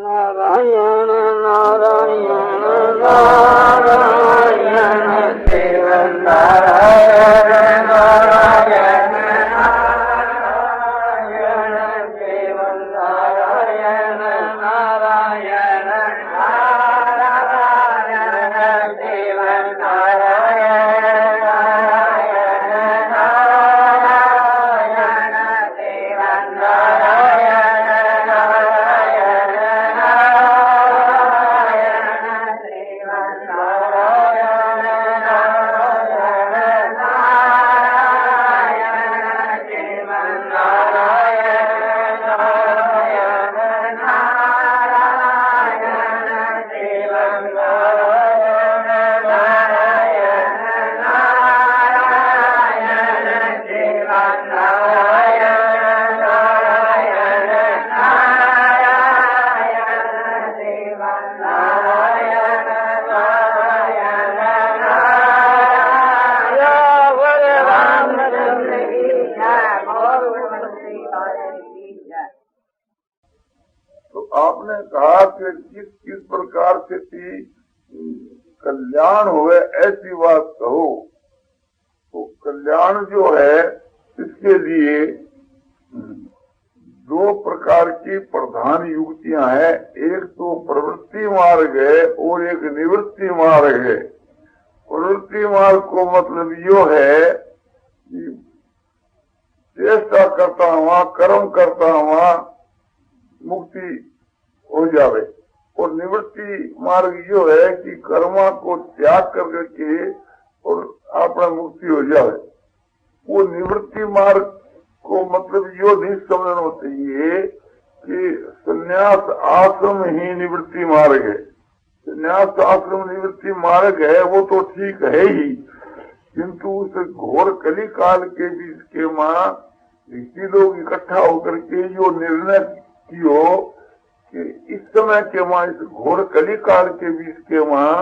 नारायण नारायण नारायण शिव नारायण नारायण नारायण शिव नारायण नारायण नारायण शिव नारायण नारायण नारायण शिव नारायण आपने कहा कि किस किस प्रकार से कल्याण हुए ऐसी बात कहो। तो कल्याण जो है इसके लिए दो प्रकार की प्रधान युक्तियां हैं। एक तो प्रवृत्ति मार्ग है और एक निवृत्ति मार्ग है। प्रवृत्ति मार्ग को मतलब यो है कि चेष्टा करता हुआ कर्म करता हुआ मुक्ति हो जावे, और निवृत्ति मार्ग जो है कि कर्मा को त्याग करके और अपना मुक्ति हो जावे। वो निवृत्ति मार्ग को मतलब यो नहीं समझना चाहिए कि संन्यास आश्रम ही निवृत्ति मार्ग है। संन्यास आश्रम निवृत्ति मार्ग है वो तो ठीक है ही, किंतु उस घोर कली काल के बीच के माँ ऋषि लोग इकट्ठा होकर के जो निर्णय कियो कि इस समय के माँ इस घोर कली काल के बीच के माँ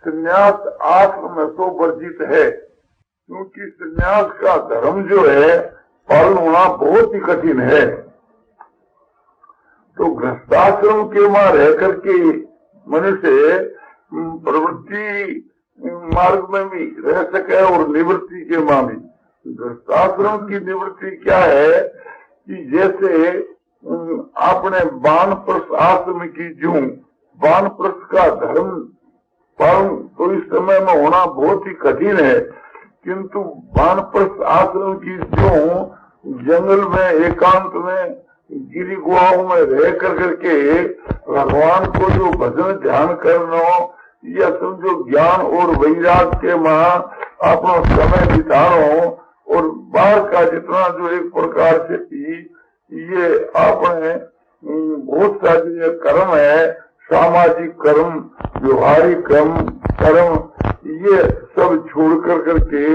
संन्यास आश्रम तो वर्जित है, क्योंकि संन्यास का धर्म जो है पालन होना बहुत ही कठिन है। तो गृहस्थाश्रम के माँ रह करके मनुष्य प्रवृत्ति मार्ग में भी रह सके और निवृत्ति के माँ भी। गृहस्थाश्रम की निवृत्ति क्या है कि जैसे आपने वानप्रस्थ आश्रम की जूं वानप्रस्थ का धर्म पालन तो इस समय में होना बहुत ही कठिन है, किंतु वानप्रस्थ आश्रम की जूं जंगल में एकांत में गिरी गुहाओं में रह करके भगवान को जो भजन ध्यान करना या समझो ज्ञान और वैराग के मां अपना समय बितानो, और बाहर का जितना जो एक प्रकार से ये आपने बहुत सारे कर्म है, सामाजिक कर्म, व्यवहारिक कर्म ये सब छोड़ करके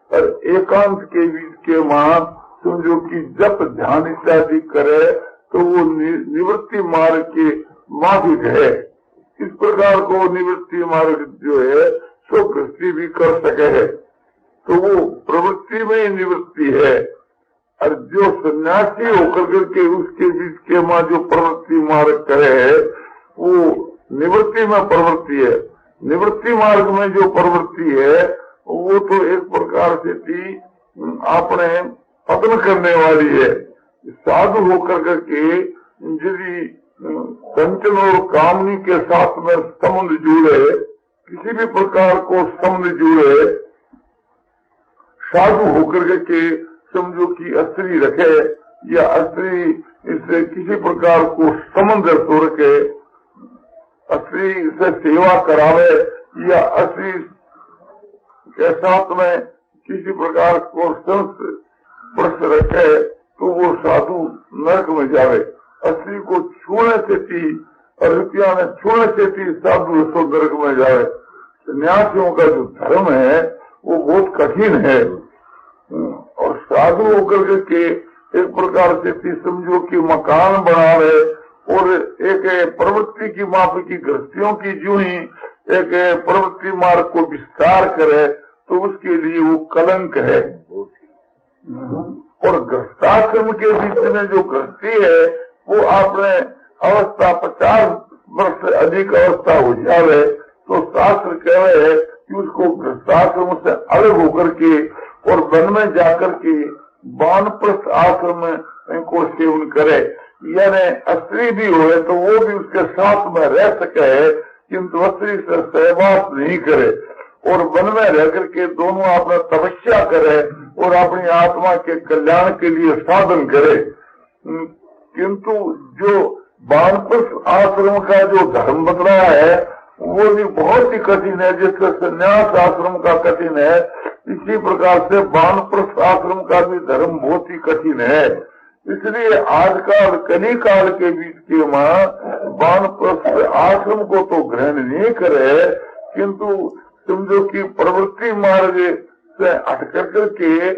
और एकांत के बीच के मां समझो कि जप ध्यान इत्यादि करे तो वो निवृत्ति मार्ग के माफिक है। इस प्रकार को निवृत्ति मार्ग जो है सो गृहस्थी भी कर सके है, तो वो प्रवृत्ति में ही निवृत्ति है। और जो सन्यासी होकर करके उसके बीच के माँ जो प्रवृत्ति मार्ग करे है वो निवृत्ति में प्रवृत्ति है। निवृत्ति मार्ग में जो प्रवृत्ति है वो तो एक प्रकार से थी आपने पतन करने वाली है। साधु होकर करके यदि कंचन और कामनी के साथ में संबंध जुड़े, किसी भी प्रकार को संबंध जुड़े, साधु होकर के समझो कि स्त्री रखे या स्त्री इससे किसी प्रकार को संबंध तो रखे, स्त्री से सेवा करावे या स्त्री के साथ में किसी प्रकार को संस्पर्श रखे तो वो साधु नरक में जावे। स्त्री को छूने से थी और रुपया में छूने से थी साधु तो नरक में जावे। सन्यासियों का जो धर्म है वो बहुत कठिन है, और साधु होकर के एक प्रकार से समझो कि मकान बना रहे और एक प्रवृत्ति की माप की गृहस्थियों की जो ही एक प्रवृत्ति मार्ग को विस्तार करे तो उसके लिए वो कलंक है। और गृहस्थाश्रम के बीच में जो गृहस्थी है वो आपने अवस्था 50 वर्ष से अधिक अवस्था हो जावे तो शास्त्र कह रहे है कि उसको गृहस्थाश्रम से अलग होकर के और वन में जाकर के वानप्रस्थ आश्रम में को सेवन करे, यानी स्त्री भी हो तो वो भी उसके साथ में रह सके किंतु स्त्री से सहवास नहीं करे और वन में रह करके दोनों अपना तपस्या करे और अपनी आत्मा के कल्याण के लिए साधन करे। किंतु जो वानप्रस्थ आश्रम का जो धर्म बतलाया है वो भी बहुत ही कठिन है, जिसका संन्यास आश्रम का कठिन है, इसी प्रकार से वानप्रस्थ आश्रम का भी धर्म बहुत ही कठिन है। इसलिए आजकल कली काल के बीच के माँ वानप्रस्थ आश्रम को तो ग्रहण नहीं करे किंतु समझो कि प्रवृत्ति मार्ग से हट करके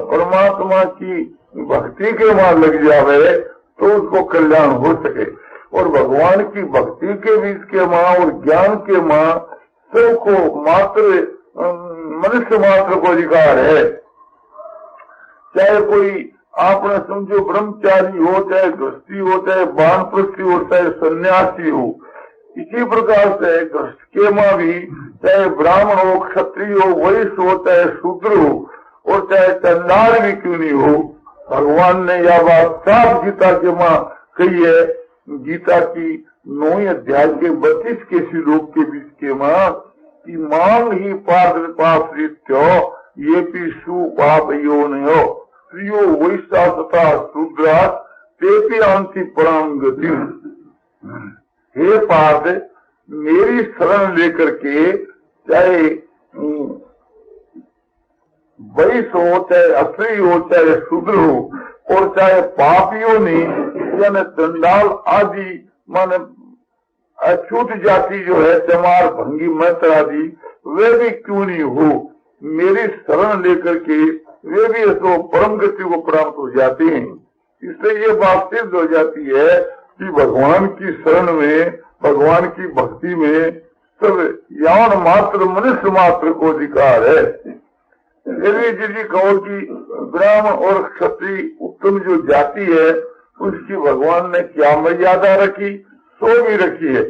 परमात्मा की भक्ति के मार्ग लग जावे तो उसको कल्याण हो सके। और भगवान की भक्ति के बीच के माँ और ज्ञान के माँ सबको मात्र मनुष्य मात्र को अधिकार है, चाहे कोई आपने समझो ब्रह्मचारी हो, चाहे गृहस्थी हो, चाहे वानप्रस्थी हो, चाहे सन्यासी हो। इसी प्रकार से गृहस्थ के माँ भी चाहे ब्राह्मण हो, क्षत्रिय हो, वैश्य हो, चाहे शूद्र हो और चाहे चंडाल भी क्यों नहीं हो, भगवान ने यह बात साफ गीता के माँ कही है। गीता की 9 अध्याय के 32 के श्लोक के बीच के माँ की मांग ही पाश्रित्यो ये भी सुपाप योनयो प्रियो वैश्या तथा शूद्रा तेपी अंति परम गति। हे पार्थ, मेरी शरण लेकर के चाहे वैश्य हो, चाहे अस्त्री हो, चाहे शूद्र हो और चाहे पापियों ने यानी दंडाल आदि माने अछूत जाति जो है चमार भंगी मैत्र आदि वे भी क्यों नहीं हो, मेरी शरण लेकर के वे भी तो परम गति को प्राप्त हो जाते हैं। इसलिए ये बात सिद्ध हो जाती है कि भगवान की शरण में, भगवान की भक्ति में सब यान मात्र मनुष्य मात्र को अधिकार है। यदि कहो कि ब्राह्मण और क्षत्रिय उत्तम जो जाति है उसकी भगवान ने क्या मर्यादा रखी, सो भी रखी है।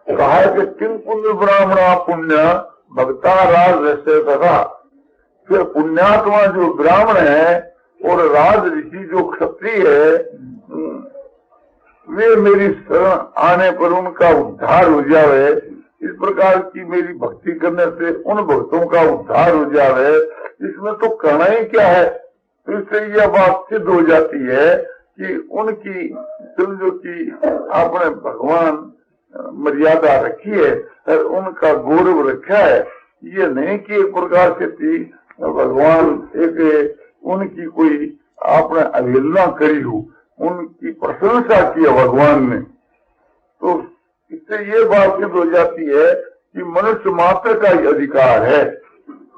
कहा कि किन पुण्य ब्राह्मणा पुण्य भक्ता राज रहते तथा, फिर पुण्यात्मा जो ब्राह्मण है और राज ऋषि जो क्षत्रिय है वे मेरी शरण आने पर उनका उद्धार हो जावे। इस प्रकार की मेरी भक्ति करने से उन भक्तों का उद्धार हो जावे, इसमें तो करना ही क्या है। तो इससे यह बात सिद्ध हो जाती है कि उनकी समझो कि आपने भगवान मर्यादा रखी है और उनका गौरव रखा है। ये नहीं कि एक प्रकार से थी भगवान एक उनकी कोई आपने अवहेलना करी हो, उनकी प्रशंसा की है भगवान ने। तो इससे ये बात सिद्ध हो जाती है कि मनुष्य मात्र का ही अधिकार है।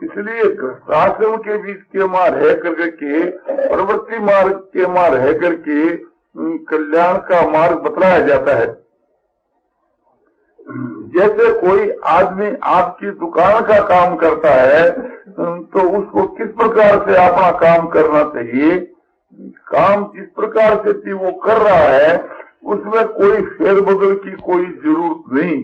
इसलिए गृहस्थाश्रम के बीच के माँ रह करके प्रवृत्ति मार्ग के माँ रह करके कल्याण का मार्ग बतलाया जाता है। जैसे कोई आदमी आपकी दुकान का काम करता है तो उसको किस प्रकार से अपना काम करना चाहिए, काम जिस प्रकार से वो कर रहा है उसमें कोई फेरबदल की कोई जरूरत नहीं।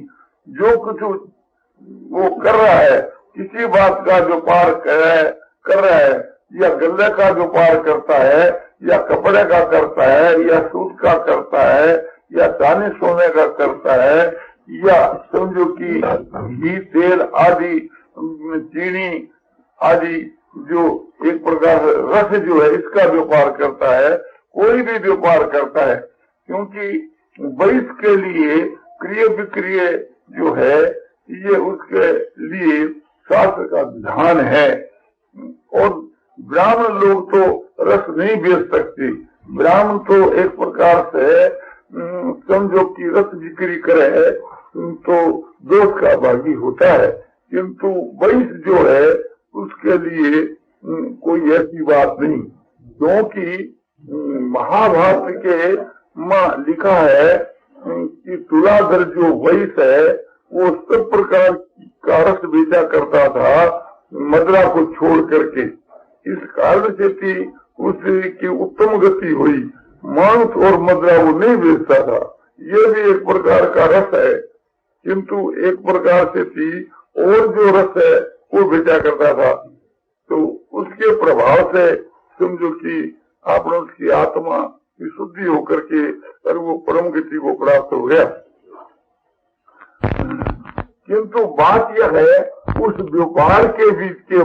जो कुछ वो कर रहा है, किसी बात का व्यापार कर रहा है या गल्ले का व्यापार करता है या कपड़े का करता है या सूट का करता है या चांदी सोने का करता है या समझो कि घी तेल आदि चीनी आदि जो एक प्रकार रस जो है इसका व्यापार करता है, कोई भी व्यापार करता है, क्योंकि वैश्य के लिए क्रिय विक्रिय जो है ये उसके लिए शास्त्र का विधान है। और ब्राह्मण लोग तो रस नहीं बेच सकते, ब्राह्मण तो एक प्रकार से समझो कि रस बिक्री करे तो दोष का भागी होता है, किंतु वैश्य जो है उसके लिए कोई ऐसी बात नहीं। क्योंकि महाभारत के मां लिखा है कि तुलाधर जो वैश्य है वो सब प्रकार का रस बेचा करता था मदरा को छोड़ करके। इस कारण से थी उसकी उत्तम गति हुई मांस और मदिरा वो नहीं बेचता था। ये भी एक प्रकार का रस है, किंतु एक प्रकार से थी, और जो रस है वो बेचा करता था। तो उसके प्रभाव से समझो कि आपने उसकी आत्मा की शुद्धि होकर के और वो परम गति को प्राप्त हो गया। किंतु बात यह है, उस व्यापार के बीच के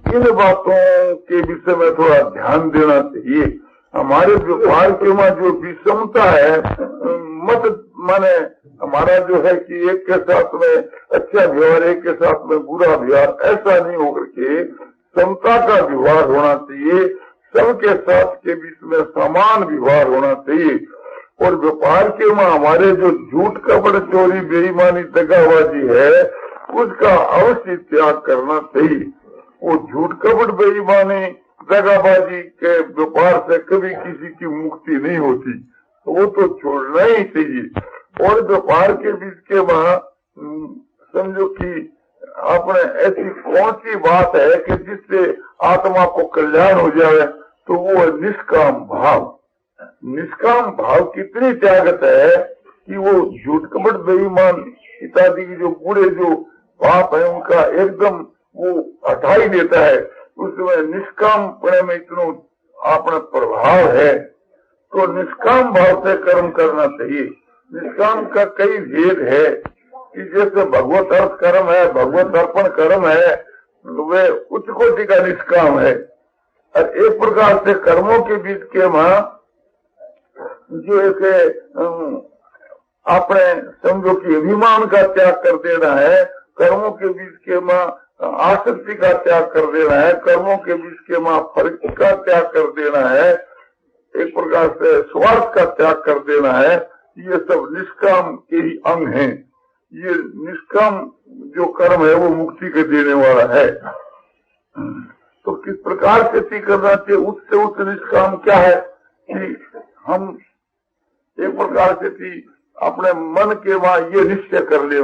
इन बातों के विषय में थोड़ा ध्यान देना चाहिए। हमारे व्यापार के जो विषमता है, मत माने हमारा जो है कि एक के साथ में अच्छा व्यवहार, एक के साथ में बुरा व्यवहार, ऐसा नहीं होकर के समता का व्यवहार होना चाहिए। सबके साथ के बीच में समान व्यवहार होना चाहिए। और व्यापार के हमारे जो झूठ कपड़ चोरी बेईमानी दगाबाजी है, उसका अवश्य त्याग करना चाहिए। वो झूठ कपड़ बेईमानी दगाबाजी के व्यापार से कभी किसी की मुक्ति नहीं होती, तो वो तो छोड़ना ही चाहिए। और व्यापार के बीच के समझो कि आपने ऐसी कौन सी बात है कि जिससे आत्मा को कल्याण हो जाए, तो वो है निष्काम भाव। निष्काम भाव कितनी त्यागत है कि वो झूठ कपट बेईमान इत्यादि की जो बुरे जो पाप है उनका एकदम वो हटा ही देता है। उसमें निष्काम पणे में इतना अपना प्रभाव है। तो निष्काम भाव से कर्म करना चाहिए। निष्काम का कई भेद है कि जैसे भगवत अर्थ कर्म है, भगवत अर्पण कर्म है, वे उच्च कोटि का निष्काम है। और एक प्रकार से कर्मों के बीच के जो ऐसे अपने समझो कि अभिमान का त्याग कर देना है, कर्मों के बीच के आसक्ति का त्याग कर देना है, कर्मों के बीच के फर्क का त्याग कर देना है, एक प्रकार से स्वार्थ का त्याग कर देना है। ये सब निष्काम के ही अंग हैं। ये निष्काम जो कर्म है वो मुक्ति के देने वाला है। तो किस प्रकार से करना चाहिए? उससे उच्च निष्काम क्या है कि हम एक प्रकार से अपने मन के ये निश्चय कर ले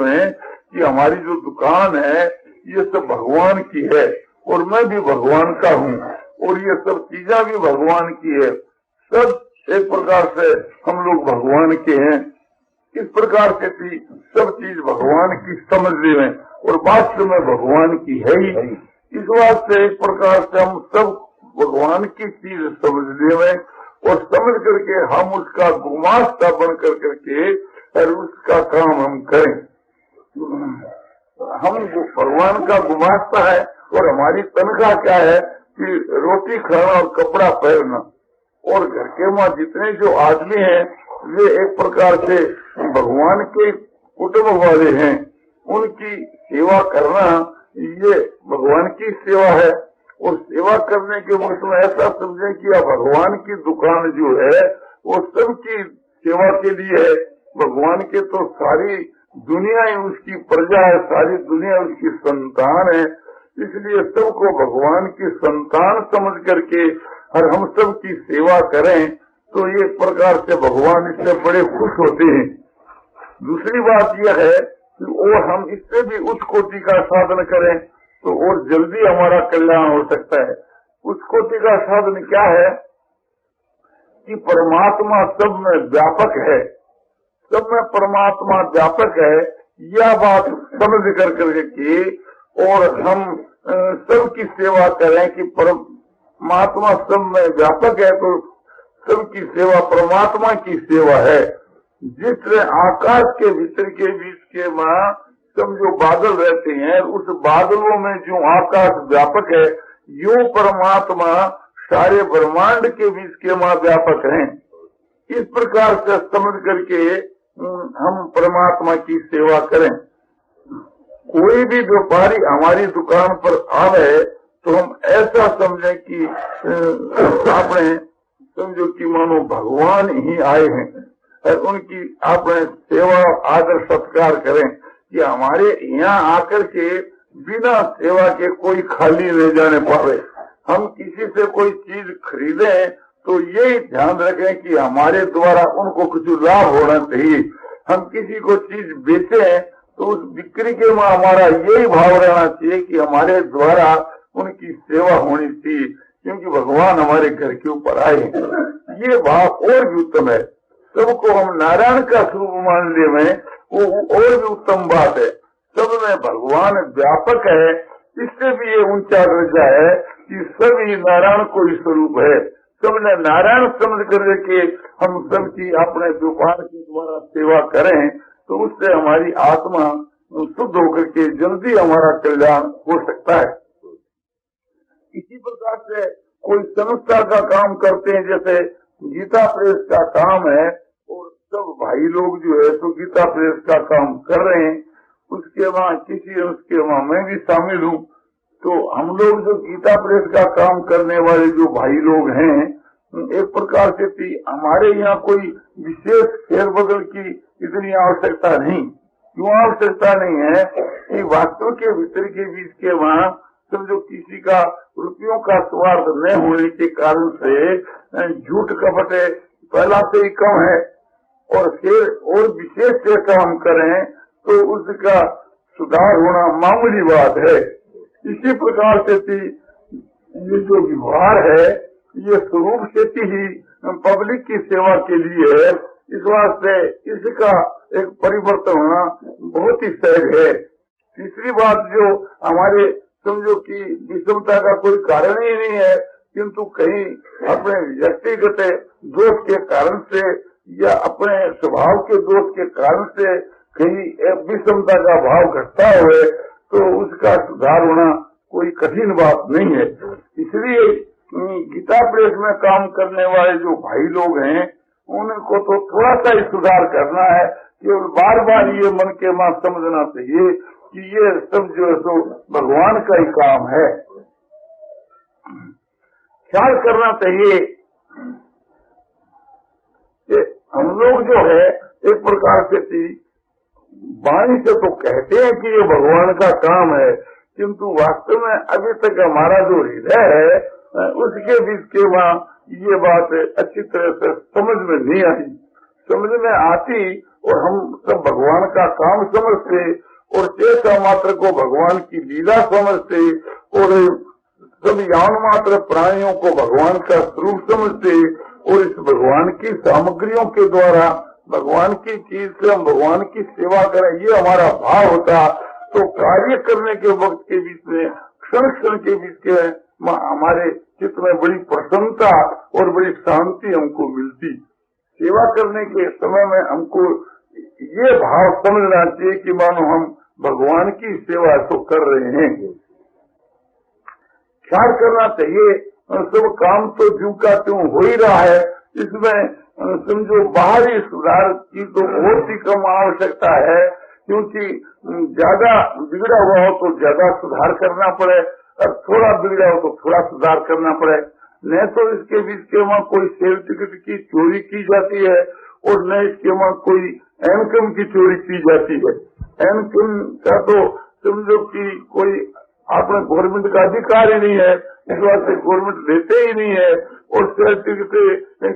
कि हमारी जो दुकान है ये सब भगवान की है और मैं भी भगवान का हूँ और ये सब चीजें भी भगवान की है। सब एक प्रकार से हम लोग भगवान के हैं। इस प्रकार से सब चीज भगवान की समझ ले और वास्तव में भगवान की है ही। इस बात से एक प्रकार से हम सब भगवान की चीज समझ ले और समझ करके हम उसका गुमास्ता बन करके और उसका काम हम करें। हम भगवान का गुमास्ता है और हमारी तनख्वाह क्या है कि रोटी खाना और कपड़ा पहनना। और घर के जितने जो आदमी हैं वे एक प्रकार से भगवान के कुटुंब वाले हैं। उनकी सेवा करना ये भगवान की सेवा है। और सेवा करने के वक्त में ऐसा समझे कि भगवान की दुकान जो है वो सबकी सेवा के लिए है। भगवान के तो सारी दुनिया ही उसकी प्रजा है, सारी दुनिया उसकी संतान है। इसलिए सबको भगवान की संतान समझ करके और हम सब की सेवा करें तो ये प्रकार से भगवान इससे बड़े खुश होते हैं। दूसरी बात यह है कि और हम इससे भी उच्च कोटि का साधन करें तो और जल्दी हमारा कल्याण हो सकता है। उच्च कोटि का साधन क्या है कि परमात्मा सब में व्यापक है, सब में परमात्मा व्यापक है। यह बात समझ करके और हम सबकी सेवा करें कि परमात्मा सब में व्यापक है तो सबकी सेवा परमात्मा की सेवा है। जिस आकाश के भीतर के बीच के समझो बादल रहते हैं, उस बादलों में जो आकाश व्यापक है यूं परमात्मा सारे ब्रह्मांड के बीच के व्यापक हैं। इस प्रकार से समझ करके हम परमात्मा की सेवा करें। कोई भी व्यापारी हमारी दुकान पर आवे तो हम ऐसा समझें कि आपने समझो कि मानो भगवान ही आए हैं और उनकी आपने सेवा आदर सत्कार करें कि हमारे यहाँ आकर के बिना सेवा के कोई खाली रह जाने पावे। हम किसी से कोई चीज खरीदें तो यही ध्यान रखें कि हमारे द्वारा उनको कुछ लाभ होना चाहिए। हम किसी को चीज बेचें तो उस बिक्री के में हमारा यही भाव रहना चाहिए कि हमारे द्वारा उनकी सेवा होनी चाहिए। क्योंकि भगवान हमारे घर के ऊपर आए हैं। ये भाव और भी उत्तम है। सबको हम नारायण का स्वरूप मानने में वो और भी उत्तम बात है। सब में भगवान व्यापक है, इससे भी ये ऊंचा दर्जा है कि सभी नारायण को ही स्वरूप है। सबने नारायण समझ करके हम सबकी अपने व्यापार के द्वारा सेवा करें तो उससे हमारी आत्मा शुद्ध होकर के जल्दी हमारा कल्याण हो सकता है। इसी प्रकार से कोई संस्था का काम करते हैं, जैसे गीता प्रेस का काम है, और सब भाई लोग जो है तो गीता प्रेस का काम कर रहे हैं। उसके वहाँ किसी उसके वहाँ मैं भी शामिल हूँ। तो हम लोग जो गीता प्रेस का काम करने वाले जो भाई लोग हैं, एक प्रकार से हमारे यहाँ कोई विशेष फेरबदल की इतनी आवश्यकता नहीं। क्यों आवश्यकता नहीं है कि वास्तव के भीतर के बीच के वहाँ समझो किसी का रुपयों का स्वार्थ न होने के कारण से झूठ कपट पहला से ही कम है, और फिर और विशेष से काम करें तो उसका सुधार होना मामूली बात है। इसी प्रकार से ये जो व्यवहार है ये स्वरूप से ही पब्लिक की सेवा के लिए है। इस वास्ते इसका एक परिवर्तन होना बहुत ही सहज है। तीसरी बात जो हमारे समझो कि विषमता का कोई कारण ही नहीं है, किंतु कहीं अपने व्यक्तिगत दोष के कारण से या अपने स्वभाव के दोष के कारण से कहीं विषमता का भाव घटता हुए तो उसका सुधार होना कोई कठिन बात नहीं है। इसलिए गीता प्रेस में काम करने वाले जो भाई लोग हैं उनको तो थोड़ा सा ही सुधार करना है, केवल बार बार ये मन के मां समझना चाहिए कि ये सब जो है तो भगवान का ही काम है। ख्याल करना चाहिए कि हम लोग जो है एक प्रकार से वाणी से तो कहते हैं कि ये भगवान का काम है, किंतु वास्तव में अभी तक हमारा जो हृदय है उसके बीच के वहाँ ये बात अच्छी तरह से समझ में नहीं आई। समझ में आती और हम सब भगवान का काम समझते और चेता मात्र को भगवान की लीला समझते और सब यान मात्र प्राणियों को भगवान का स्वरूप समझते और इस भगवान की सामग्रियों के द्वारा भगवान की चीज से हम भगवान की सेवा करें, ये हमारा भाव होता तो कार्य करने के वक्त के बीच में क्षण क्षण के बीच के हमारे चित्त में बड़ी प्रसन्नता और बड़ी शांति हमको मिलती। सेवा करने के समय में हमको ये भाव समझना चाहिए कि मानो हम भगवान की सेवा तो कर रहे हैं। ख्याल करना चाहिए सब काम तो ज्यों का त्यों हो ही रहा है, इसमें समझो बाहरी सुधार की तो बहुत ही कम आवश्यकता है, क्योंकि ज्यादा बिगड़ा हुआ हो तो ज्यादा सुधार करना पड़े और थोड़ा बिगड़ा हो तो थोड़ा सुधार करना पड़े। न तो इसके बीच के वहाँ कोई सेल टिकट की चोरी की जाती है और न इसके वहाँ कोई इनकम की चोरी की जाती है। इनकम का तो समझो कि कोई अपने गवर्नमेंट का अधिकार ही नहीं है, इस वास्ते गवर्नमेंट देते ही नहीं है, और सेल टिकट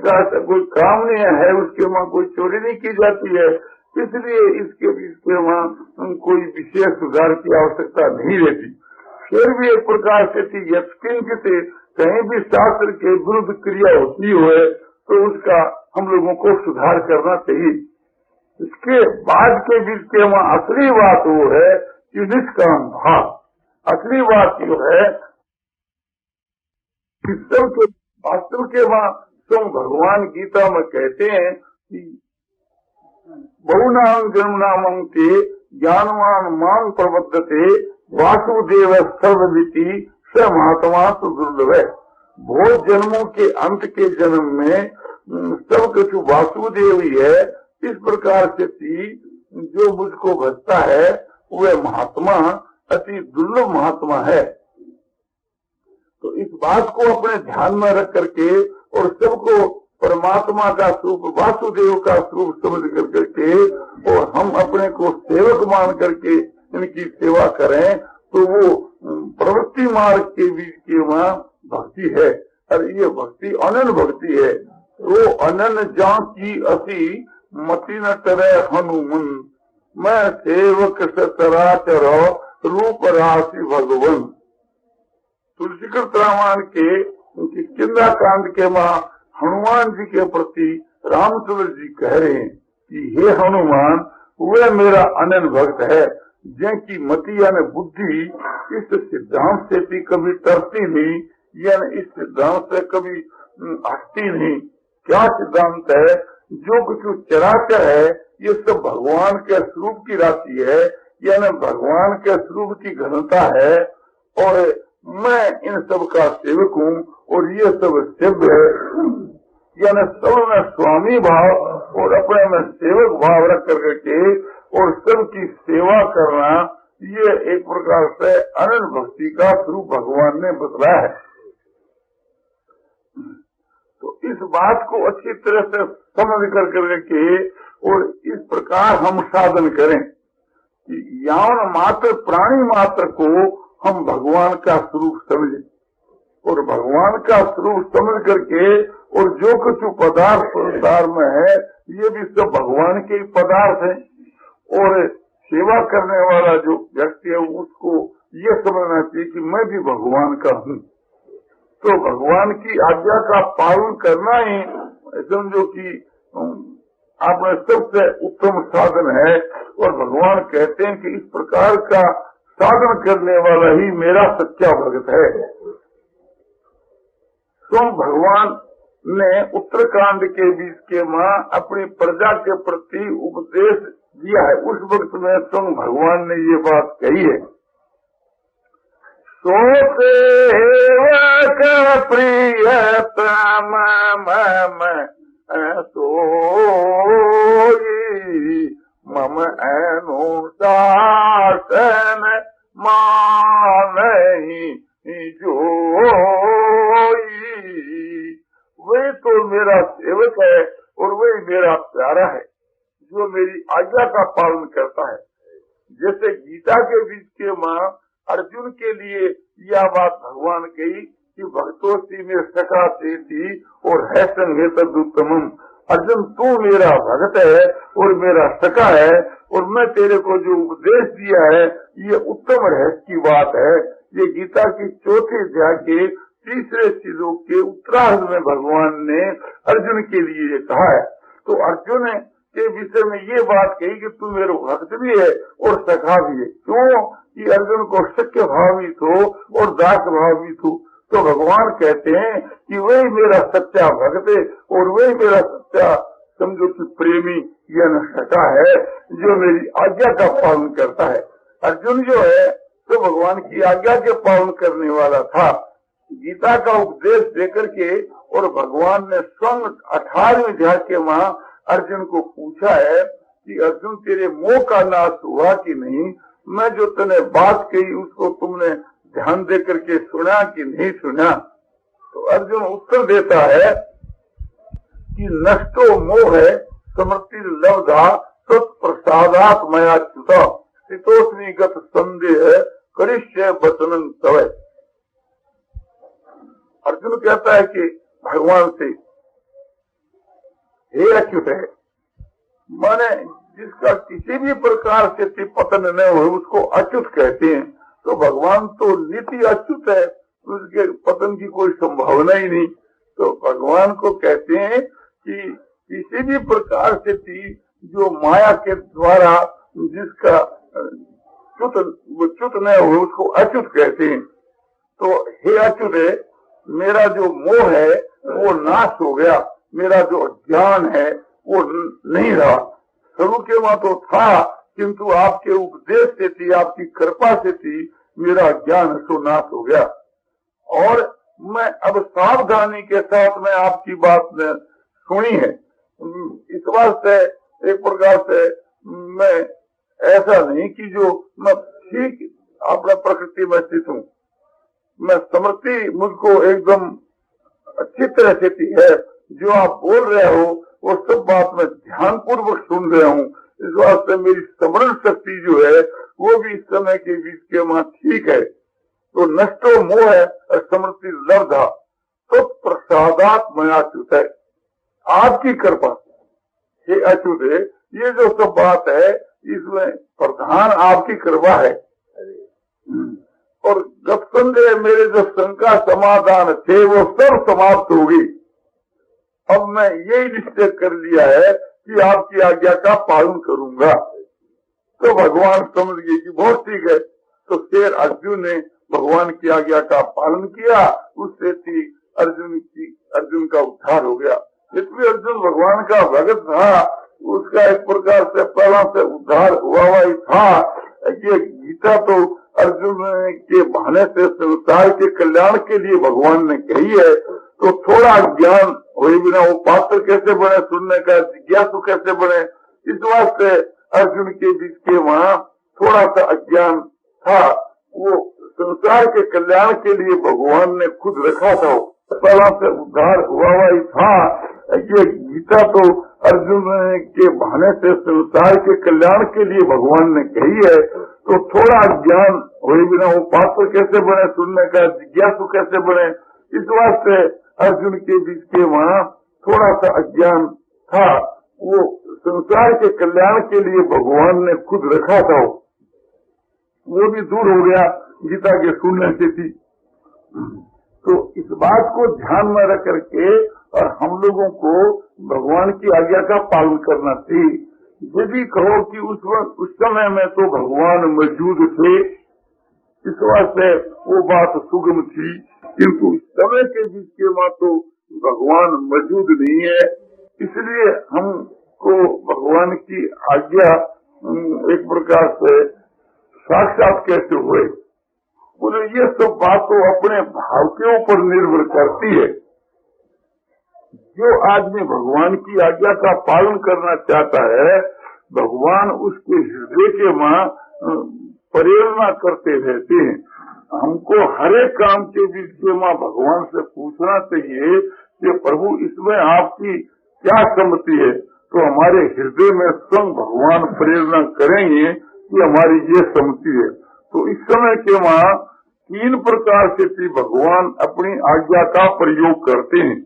का कोई काम नहीं है, उसके वहाँ कोई चोरी नहीं की जाती है। इसलिए इसके बीच के वहाँ कोई विशेष सुधार की आवश्यकता नहीं रहती। फिर भी एक प्रकार से यत्किंचित कहीं भी शास्त्र के विरुद्ध क्रिया होती है तो उसका हम लोगों को सुधार करना चाहिए। इसके बाद के बीच के वहाँ असली बात वो है कि निष्काम भाव। असली बात जो है वास्तव के वहाँ तुम भगवान गीता में कहते हैं कि बहुनाम जन्मनामं के ज्ञानवान मां प्रबद्धते वासुदेव सर्वविति स महात्मा सुदुर्लभ है। बहुत जन्मों के अंत के जन्म में सब कुछ वासुदेव ही है। इस प्रकार से जो मुझको भजता है वह महात्मा अति दुर्लभ महात्मा है। तो इस बात को अपने ध्यान में रख करके और सबको परमात्मा का स्वरूप वासुदेव का स्वरूप समझ करके और हम अपने को सेवक मान करके इनकी सेवा करें तो वो प्रवृत्ति मार्ग के बीच की वहाँ भक्ति है। और ये भक्ति अनन्य भक्ति है। वो अनन्य जान की अति मति न करे हनुमन, मैं सेवक सचराचर रूप राशि भगवन। तुलसीकृत रामायण के क्योंकि किंदा कांड के मां हनुमान जी के प्रति रामचंद्र जी कह रहे हैं कि हे हनुमान, वह मेरा अनन्य भक्त है, जिनकी मति यानी बुद्धि इस सिद्धांत से भी कभी डरती नहीं, यानी इस सिद्धांत से कभी हटती नहीं। क्या सिद्धांत है? जो कुछ चराचर है ये सब भगवान के स्वरूप की राशि है, यानी भगवान के स्वरूप की घनता है, और मैं इन सब का सेवक हूँ, और ये सब सेव्य है, यानी सब में स्वामी भाव और अपने में सेवक भाव रख करके और सबकी सेवा करना, ये एक प्रकार से अनन्य भक्ति का स्वरूप भगवान ने बतलाया है। तो इस बात को अच्छी तरह से समझ करके और इस प्रकार हम साधन करें कि यावन मात्र प्राणी मात्र को हम भगवान का स्वरूप समझें, और भगवान का स्वरूप समझ करके और जो कुछ पदार्थ संसार में है ये भी सब भगवान के पदार्थ हैं, और सेवा करने वाला जो व्यक्ति है उसको ये समझना चाहिए कि मैं भी भगवान का हूँ। तो भगवान की आज्ञा का पालन करना ही समझो कि आपने सबसे उत्तम साधन है, और भगवान कहते हैं कि इस प्रकार का साधन करने वाला ही मेरा सच्चा भक्त है। तो भगवान ने उत्तरकांड के बीच के मां अपनी प्रजा के प्रति उपदेश दिया है। उस वक्त में तुम भगवान ने ये बात कही है, सो सेवक प्रियतम मम सोई मम अनुशासन मानहि जोई। वही तो मेरा सेवक है और वही मेरा प्यारा है, जो मेरी आज्ञा का पालन करता है। जैसे गीता के बीच के मां अर्जुन के लिए यह बात भगवान कही कि भक्तों में सखा थी और है संगे तदुत्तमम। अर्जुन तू मेरा भक्त है और मेरा सखा है, और मैं तेरे को जो उपदेश दिया है ये उत्तम रहस्य की बात है। ये गीता की चौथे अध्याय के तीसरे श्लोक के उत्तरार्ध में भगवान ने अर्जुन के लिए ये कहा है। तो अर्जुन के विषय में ये बात कही कि तू मेरा भक्त भी है और सखा भी है। क्यों कि अर्जुन को सख्य भाव भी थो और दास भाव भी थो। तो भगवान कहते हैं कि वही मेरा सच्चा भक्त है और वही मेरा सच्चा समझो कि प्रेमी या न सखा है, जो मेरी आज्ञा का पालन करता है। अर्जुन जो है तो भगवान की आज्ञा के पालन करने वाला था। गीता का उपदेश देकर के और भगवान ने स्वयं 18वें अध्याय के मां अर्जुन को पूछा है कि अर्जुन तेरे मोह का नाश हुआ कि नहीं, मैं जो तूने बात कही उसको तुमने ध्यान दे करके सुना कि नहीं सुना। तो अर्जुन उत्तर देता है कि नष्टो मोह है समृति लब्धा तत्प्रसादात मया च्युत स्थितोस्मिगत संदेह करिष्य वचनं तव। अर्जुन कहता है कि भगवान से, हे अच्युत है, माने जिसका किसी भी प्रकार से पतन न हो उसको अच्युत कहते हैं। तो भगवान तो नित्य अच्युत है, उसके पतन की कोई संभावना ही नहीं। तो भगवान को कहते हैं कि किसी भी प्रकार से जो माया के द्वारा जिसका च्युत न हो उसको अच्युत कहते हैं। तो हे अच्युत है, मेरा जो मोह है वो नाश हो गया, मेरा जो ज्ञान है वो नहीं रहा। शुरू के वहां तो था, किंतु आपके उपदेश से थी, आपकी कृपा से थी, मेरा ज्ञान तो नाश हो गया। और मैं अब सावधानी के साथ में आपकी बात ने सुनी है। इस वास्ते एक प्रकार से मैं ऐसा नहीं कि जो मैं ठीक अपना प्रकृति में स्थित हूँ, मैं समृद्धि मुझको एकदम अच्छी तरह से है। जो आप बोल रहे हो वो सब बात में ध्यान पूर्वक सुन रहा हूँ। इस वास्ते मेरी स्मरण शक्ति जो है वो भी इस समय के बीच के वहां ठीक है। तो नष्टो मोह है समृद्धि लब्धा तो प्रसादात मया च्युत है। आपकी कृपा ये अच्युत है, ये जो सब बात है इसमें प्रधान आपकी कृपा है। और गपसंदेह मेरे जो शंका समाधान थे वो सब समाप्त हो गई। अब मैं यही निश्चय कर लिया है कि आपकी आज्ञा का पालन करूंगा। तो भगवान समझ गए कि बहुत ठीक है। तो फिर अर्जुन ने भगवान की आज्ञा का पालन किया, उससे अर्जुन का उद्धार हो गया। इसलिए अर्जुन भगवान का भगत था, उसका एक प्रकार से पहला से उद्धार हुआ ही था। ये गीता तो अर्जुन के बहाने से संसार के कल्याण के लिए भगवान ने कही है। तो थोड़ा ज्ञान हुए बिना वो पात्र कैसे बने, सुनने का जिज्ञासु कैसे बने, इस वास्ते अर्जुन के बीच के वहाँ थोड़ा सा अज्ञान था। वो संसार के कल्याण के लिए भगवान ने खुद रखा था, पहला से उद्धार हुआ ही था। ये गीता तो अर्जुन के बहाने से संसार के कल्याण के लिए भगवान ने कही है। तो थोड़ा ज्ञान हुए बिना वो पात्र कैसे बने, सुनने का जिज्ञासु कैसे बने, इस वास्ते अर्जुन के बीच के वहाँ थोड़ा सा अज्ञान था। वो संसार के कल्याण के लिए भगवान ने खुद रखा था, वो भी दूर हो गया गीता के सुनने से थी। तो इस बात को ध्यान में रख करके और हम लोगों को भगवान की आज्ञा का पालन करना चाहिए। यदि कहो कि उस समय में तो भगवान मौजूद थे, इस वास्ते वो बात सुगम थी, किंतु इस समय के बीच के मां तो भगवान मौजूद नहीं है। इसलिए हमको भगवान की आज्ञा एक प्रकार से साक्षात कैसे हुए, बोले ये सब बात तो अपने भाव के ऊपर निर्भर करती है। जो आदमी भगवान की आज्ञा का पालन करना चाहता है, भगवान उसके हृदय के मां प्रेरणा करते रहते हैं। हमको हर एक काम के बीच के मां भगवान से पूछना चाहिए कि प्रभु इसमें आपकी क्या सम्मति है। तो हमारे हृदय में स्वयं भगवान प्रेरणा करेंगे कि हमारी ये सम्मति है। तो इस समय के मां 3 प्रकार से भगवान अपनी आज्ञा का प्रयोग करते हैं।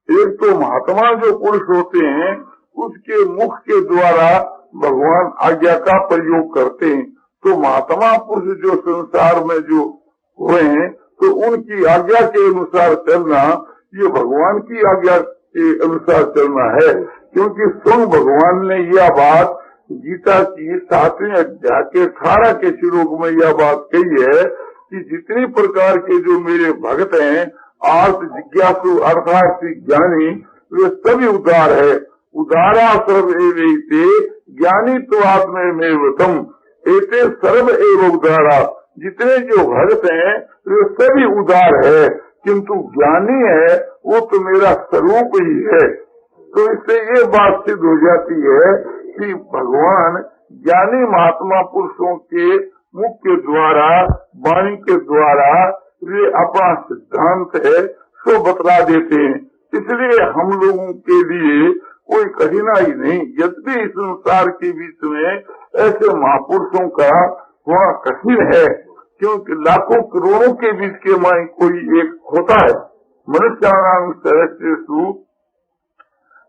एक तो महात्मा जो पुरुष होते हैं, उसके मुख के द्वारा भगवान आज्ञा का प्रयोग करते हैं। तो महात्मा पुरुष जो संसार में जो हुए हैं, तो उनकी आज्ञा के अनुसार चलना, ये भगवान की आज्ञा के अनुसार चलना है। क्योंकि स्वयं भगवान ने यह बात गीता की 7वें अध्याय के 18 के श्लोक में यह बात कही है कि जितने प्रकार के जो मेरे भक्त हैं, आर्थ जिज्ञासु अर्थार्थी ज्ञानी, वे सभी उदार है। उदारा सर्व एवैते ज्ञानी तो आत्मेवतम एते सर्व एव उदारा। जितने जो भक्त हैं वे सभी उदार है, किंतु ज्ञानी है वो तो मेरा स्वरूप ही है। तो इससे ये बात सिद्ध हो जाती है कि भगवान ज्ञानी महात्मा पुरुषों के मुख के द्वारा, वाणी के द्वारा वे अपना सिद्धांत है सो बतला देते हैं। इसलिए हम लोगों के लिए कोई कठिनाई नहीं। यद्यपि इस संसार के बीच में ऐसे महापुरुषों का होना कठिन है, क्योंकि लाखों करोड़ों के बीच के माई कोई एक होता है। मनुष्याणां सहस्रेषु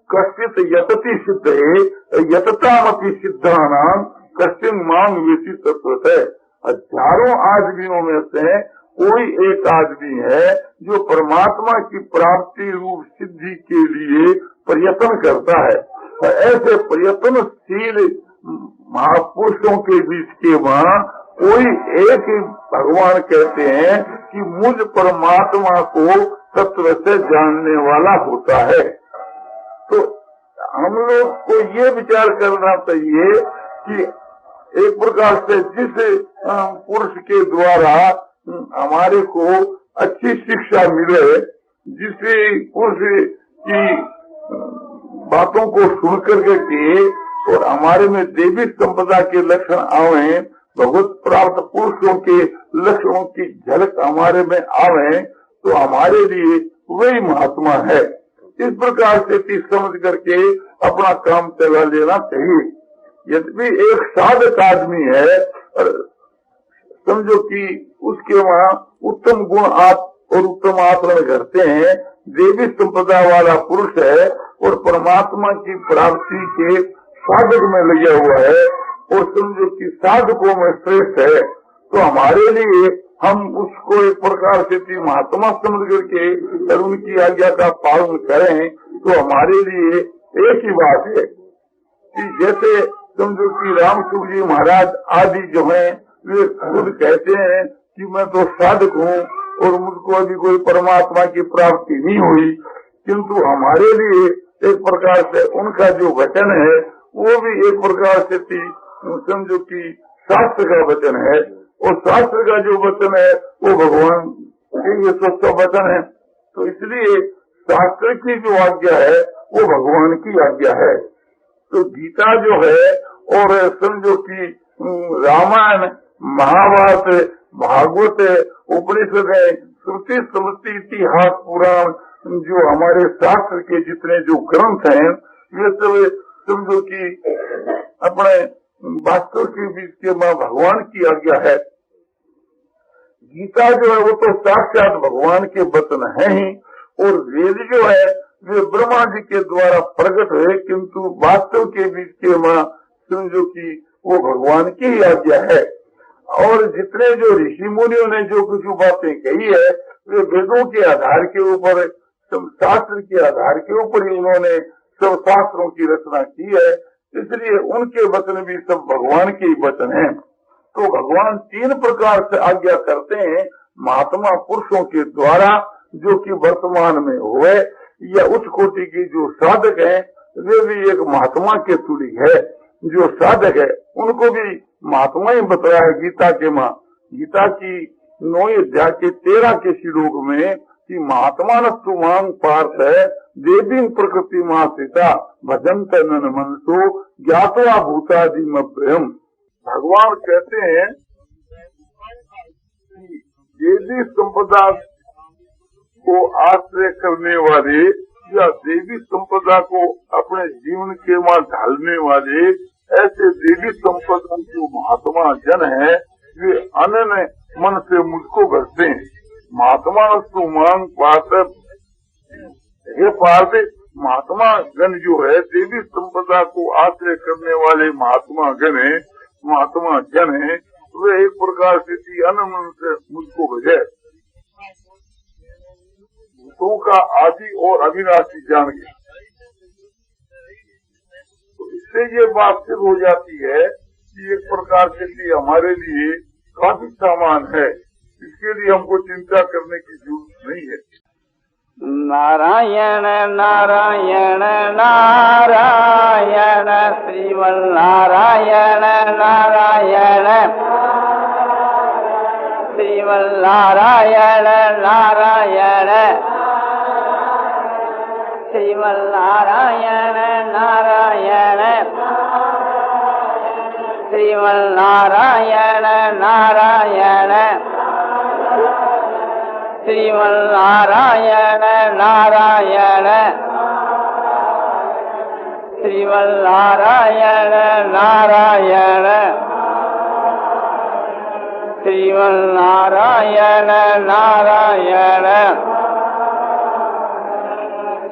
कश्चित यतति सिद्धे यततामपि सिद्धानां कश्चिन मांग वेति तत्वतः। हजारों आदमियों में से कोई एक आदमी है जो परमात्मा की प्राप्ति रूप सिद्धि के लिए प्रयत्न करता है। तो ऐसे प्रयत्नशील महापुरुषों के बीच के वहाँ कोई एक ही भगवान कहते हैं कि मुझ परमात्मा को तत्व से जानने वाला होता है। तो हम लोग को ये विचार करना चाहिए कि एक प्रकार से जिस पुरुष के द्वारा हमारे को अच्छी शिक्षा मिले, जिस पुरुष की बातों को सुन करके और हमारे में देवी संपदा के लक्षण आवे, भगवत प्राप्त पुरुषों के लक्षणों की झलक हमारे में आवे, तो हमारे लिए वही महात्मा है। इस प्रकार से चीज समझ करके अपना काम चला लेना चाहिए। यदि एक साधक आदमी है और समझो कि उसके वहाँ उत्तम गुण और उत्तम आचरण करते हैं, देवी संपदा वाला पुरुष है और परमात्मा की प्राप्ति के साधक में लगा हुआ है और समझो कि साधकों में श्रेष्ठ है, तो हमारे लिए हम उसको एक प्रकार से महात्मा समझ करके और उनकी आज्ञा का पालन करें तो हमारे लिए एक ही बात है कि जैसे समझो कि राम सुख जी महाराज आदि जो हैं वे खुद कहते हैं कि मैं तो साधक हूँ और मुझको अभी कोई परमात्मा की प्राप्ति नहीं हुई, किंतु हमारे लिए एक प्रकार से उनका जो वचन है वो भी एक प्रकार से समझो कि शास्त्र का वचन है, और शास्त्र का जो वचन है वो भगवान के ये सच्चा वचन है। तो इसलिए शास्त्र की जो आज्ञा है वो भगवान की आज्ञा है। तो गीता जो है और समझो कि रामायण, महाभारत, भागवत, उपनिषद, श्रुति, स्मृति, इतिहास, पुराण, जो हमारे शास्त्र के जितने जो ग्रंथ हैं ये सब समझो कि अपने वास्तव के बीच के माँ भगवान की आज्ञा है। गीता जो है वो तो साक्षात भगवान के वचन है ही, और वेद जो है वे ब्रह्मा जी के द्वारा प्रकट है, किंतु वास्तव के बीच के माँ समझो कि वो भगवान की ही आज्ञा है। और जितने जो ऋषि मुनियों ने जो कुछ बातें कही है वे वेदों के आधार के ऊपर, शास्त्र के आधार के ऊपर ही उन्होंने सब शास्त्रों की रचना की है, इसलिए उनके वचन भी सब भगवान के ही वचन हैं। तो भगवान तीन प्रकार से आज्ञा करते हैं महात्मा पुरुषों के द्वारा, जो कि वर्तमान में हुए या उच्च कोटि की जो साधक हैं वे भी एक महात्मा के तुल्य है। जो साधक है उनको भी महात्मा ही बताया है गीता के माँ। गीता की 9 अध्याय के 13 के श्लोक में कि महात्मा नस्तु मांग पार्थ है देवी प्रकृति माँ सीता भजंत नन मनसो ज्ञातवा भूतादि मभ्यम। भगवान कहते हैं देवी संपदा को आश्रय करने वाले या देवी संपदा को अपने जीवन के मां ढालने वाले ऐसे देवी संपदा जो महात्मा जन है वे अनन्य मन से मुझको भजते हैं। महात्मा तो मांग पार्थ, हे पार्थ, महात्मा गण जो है देवी संपदा को आश्रय करने वाले महात्मा गण है, महात्मा जन है, वे एक प्रकार से अनन्य मन से मुझको भजे। भूतों का आदि और अविनाशी जान गया। तो इससे ये बात सिद्ध हो जाती है कि एक प्रकार से हमारे लिए काफी सामान है, इसके लिए हमको चिंता करने की जरूरत नहीं है। नारायण नारायण नारायण श्रीमन नारायण नारायण श्रीमन नारायण नारायण श्रीमन नारायण नारायण श्रीमन नारायण नारायण श्रीमन नारायण नारायण श्रीमन नारायण नारायण श्रीमन नारायण नारायण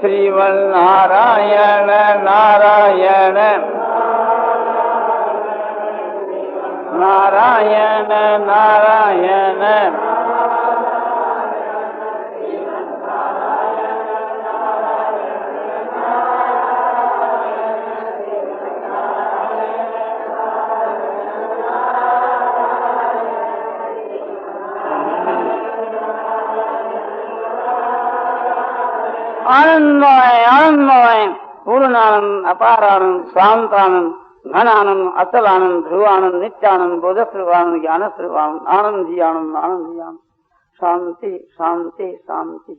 श्रीमन नारायण नारायण नारायण नारायण आनंदमय आनंदमय पूर्णानंद अपारानंद शांतानंद घनानंद अचलानंद ध्रुवानंद नित्यानंद बोधस्वरूपानंद ज्ञान स्वरूपानंद आनंद ही आनंद आनंद ही आनंद शांति शांति शांति।